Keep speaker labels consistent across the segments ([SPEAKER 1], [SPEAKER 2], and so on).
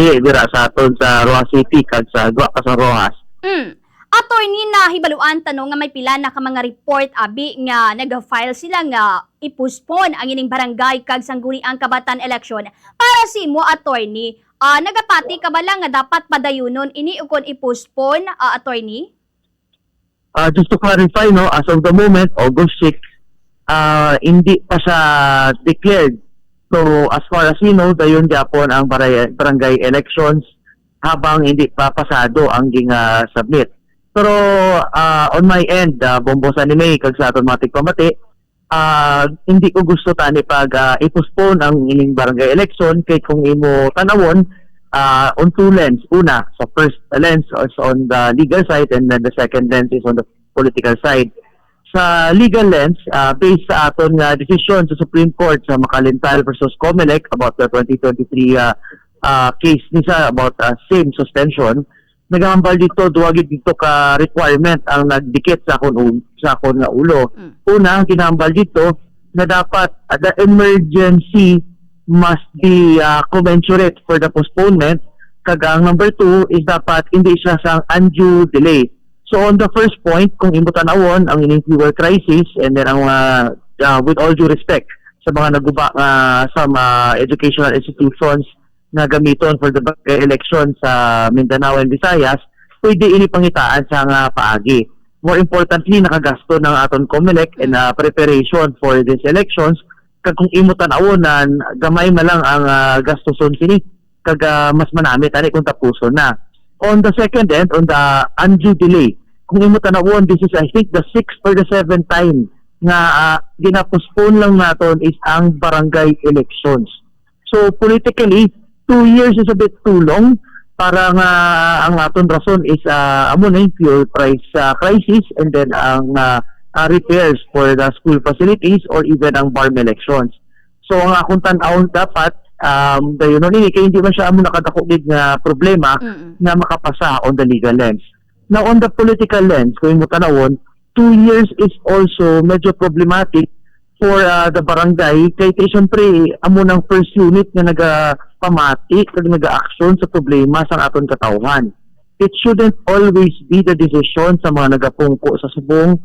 [SPEAKER 1] dili dira sa aton sa Rojas City kag sa sa Rojas.
[SPEAKER 2] Attorney, na hibaluan tanong nga may pila na ka mga report abi nga nag-file sila nga i-postpone ang ining barangay kag sangguniang kabatan election. Para si mo, attorney, nagapati ka ba lang nga dapat padayunon ini ukon i-postpone, attorney?
[SPEAKER 1] Just to clarify, no, as of the moment, August 6, hindi pa siya declared. So, as far as we know, dayon gyapon ang barangay elections habang hindi pa pasado ang submit. Pero on my end, bombosa ni May kag sa aton matik pamati, hindi ko gusto tani pag i-postpone ang ining barangay election kay kung imo tanawon on two lens. Una, sa first lens is on the legal side and then the second lens is on the political side. Sa legal lens, based sa aton nga decision sa Supreme Court sa Makalintal versus Comelec about the 2023 case nisa about same suspension, nagahambal dito duwagid dito ka requirement ang nagdikit sa akon nga ulo. Una, ginahambal dito na dapat the emergency must be commensurate for the postponement. Kag ang number 2 is dapat hindi siya sang undue delay. So on the first point, kung imo tanawon ang ining fuel crisis and then ang with all due respect sa mga naguba sa educational institutions na gamiton for the election sa Mindanao and Visayas, pwede ini pangitaan sa nga paagi. More importantly, nakagasto ng aton COMELEC in preparation for these elections. Kag kung imo tan-awonan, gamay man lang ang gastuson sini, kag mas manami tani kung tapuson na. On the second end, on the undue delay, kung imo tan-awon, this is I think the 6th or the 7th time nga gina-postpone lang naton is ang barangay elections. So politically, 2 years is a bit too long para nga ang aton rason is amo na yung fuel price crisis and then ang repairs for the school facilities or even ang barm elections. So ang akong tan-awon dapat dayon ni kay hindi man siya amo nakadakogid nga problema na makapasa on the legal lens. Now on the political lens, kung mo tanawon, 2 years is also medyo problematic for the barangay kay siyempre amo ng first unit nga nagapamati kag naga-action sa problema sa aton katawhan. It shouldn't always be the decision sa mga nagapungko sa subong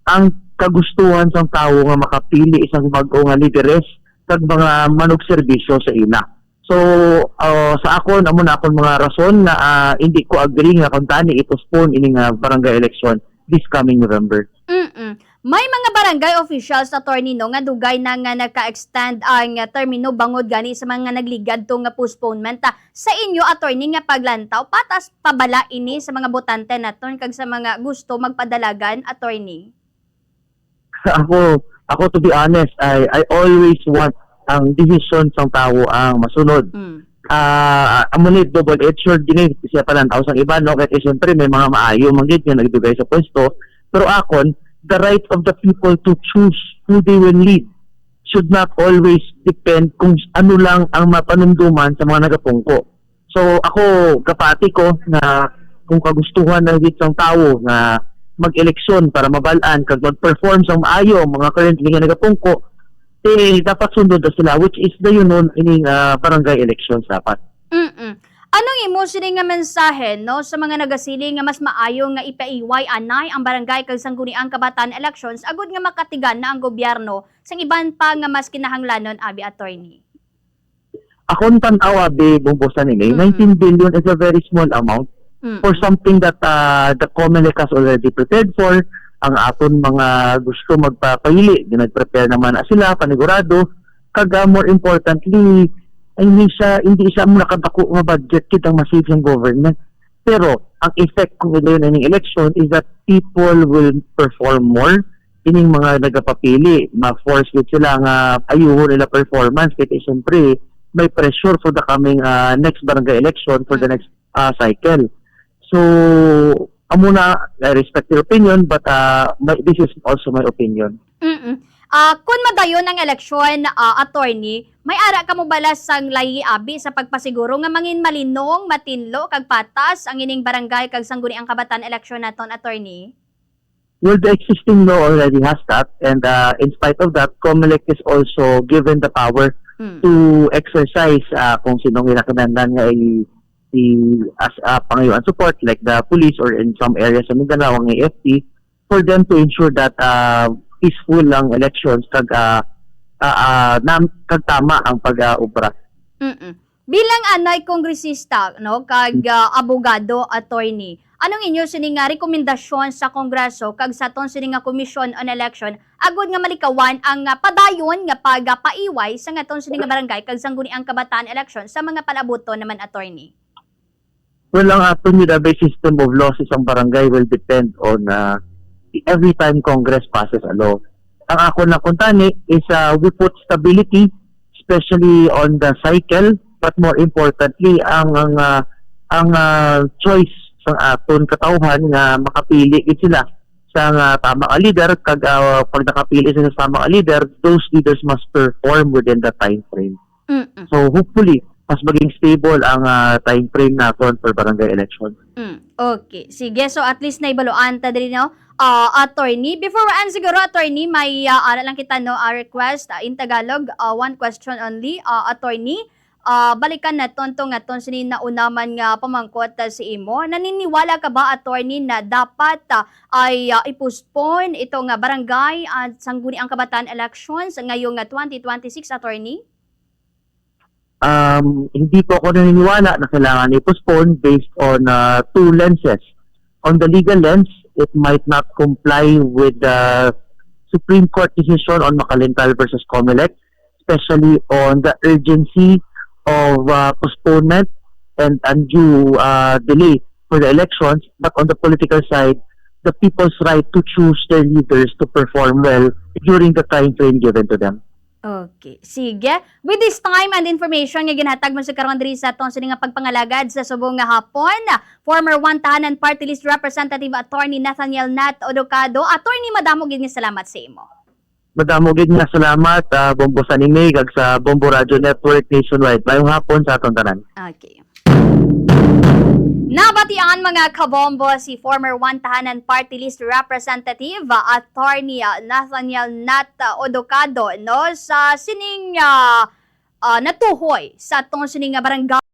[SPEAKER 1] ang kagustuhan sang tawo nga makapili isang bag-o nga lideres kag mga manug serbisyo sa ila. So sa akon amo na akon mga rason na hindi ko agree nga kung tani i-postpone ining barangay election this coming November.
[SPEAKER 2] May mga barangay officials, attorney, no, nga dugay na nga naka-extend ang termino bangod gani sa mga nagligad to nga postponement. Sa inyo, attorney, nga paglantaw, patas pabala ini sa mga botante naton kag sa mga gusto magpadalagan, attorney?
[SPEAKER 1] Ako to be honest, I always want ang decision sang tawo ang masunod. Amo ni double-edged sword din siya palantaw sang iba, no, kaya siyempre may mga maayo manggid nga nagdugay sa pwesto, pero akon the right of the people to choose who they will lead should not always depend kung ano lang ang mapanumduman sa mga nagapungko. So ako, kapati ko na kung kagustuhan ng isang tao na mag-eleksyon para mabalaan kag mag-perform sa maayo mga currently nga nagapungko, dapat sundod na sila, which is the ining barangay elections dapat.
[SPEAKER 2] Anong imo sini nga mensahe, no, sa mga nagasili nga mas maayo nga ipaiway anay ang barangay kag sangguniang kabatan elections agud nga makatigan na ang gobyerno sang iban pa nga mas kinahanglanon, abi, attorney?
[SPEAKER 1] Akong tan-aw abi bombosa ni 19 billion is a very small amount for something that the COMELEC has already prepared for. Ang aton mga gusto magpapahili, ginag-prepare naman na sila panigurado, kag more importantly hindi siya mo nakadako nga budget kitang masave yung government. Pero ang effect kung ito yung election is that people will perform more. Ining mga nagapapili, ma-force sila nga ayuho nila performance. Kaya siyempre may pressure for the coming next barangay election for the next cycle. So amo na, I respect your opinion, but this is also my opinion.
[SPEAKER 2] Kung madayon ang eleksyon, attorney, may ara ka mo balas sang layi, abi, sa pagpasiguro nga mangin malinong, matinlo, kag patas ang ining barangay kag sangguniang kabatan eleksyon naton, attorney?
[SPEAKER 1] Well, the existing law already has that, and in spite of that, COMELEC is also given the power to exercise kung sinong inakanandan nga as pangayuan support like the police or in some areas sa Mindanao ang AFP for them to ensure that peaceful lang elections kag kag tama ang pag-ubra.
[SPEAKER 2] Bilang anay kongresista, no, kag abogado, attorney, anong inyo sining nga rekomendasyon sa Kongreso kag sa ton sining nga Commission on Election agud nga malikawan ang padayon nga pagpaiway sa nga ton sining nga barangay kag sangguniang kabataan election sa mga palabuton naman, attorney?
[SPEAKER 1] Well, ang aton with the system of laws isang barangay will depend on every time Congress passes a law. Ang ako na kuntani is we put stability, especially on the cycle, but more importantly, ang choice sa aton katawhan nga makapili gid sila sa tama nga leader kag pag nakapili sila sa tama nga leader, those leaders must perform within the time frame. So hopefully mas maging stable ang time frame naton for barangay election.
[SPEAKER 2] Okay. Sige. So, at least naibaluan ta din, no? Attorney. Before we end siguro, attorney, may lang kita, no, request in Tagalog. One question only. Attorney, balikan na nga ton sinin na unaman nga pamangkot si imo. Naniniwala ka ba, attorney, na dapat ay i-postpone ito nga barangay at sangguniang kabataan elections ngayong 2026, attorney?
[SPEAKER 1] Hindi po ako naniniwala na kailangan i-postpone based on two lenses. On the legal lens, it might not comply with the Supreme Court decision on Macalintal versus Comelec, especially on the urgency of postponement and undue delay for the elections. But on the political side, the people's right to choose their leaders to perform well during the time frame given to them.
[SPEAKER 2] Okay. Sige. With this time and information nga ginhatag mo sa karon diri sa atong sini nga pagpangalagad sa subong nga hapon, former one-tahanan party list representative attorney Nathaniel Nat Odocado. Attorney, madamo gid nga salamat sa imo.
[SPEAKER 1] Madamo gid nga salamat Bombo Saningay kag sa Bombo Radio Network nationwide. Mayong hapon sa atong tanan.
[SPEAKER 2] Okay. Nabatian mga kabombo si former one-tahanan party list representative attorney Nathaniel Nat Odocado, no, sa sining natuhoy sa atong sining barangay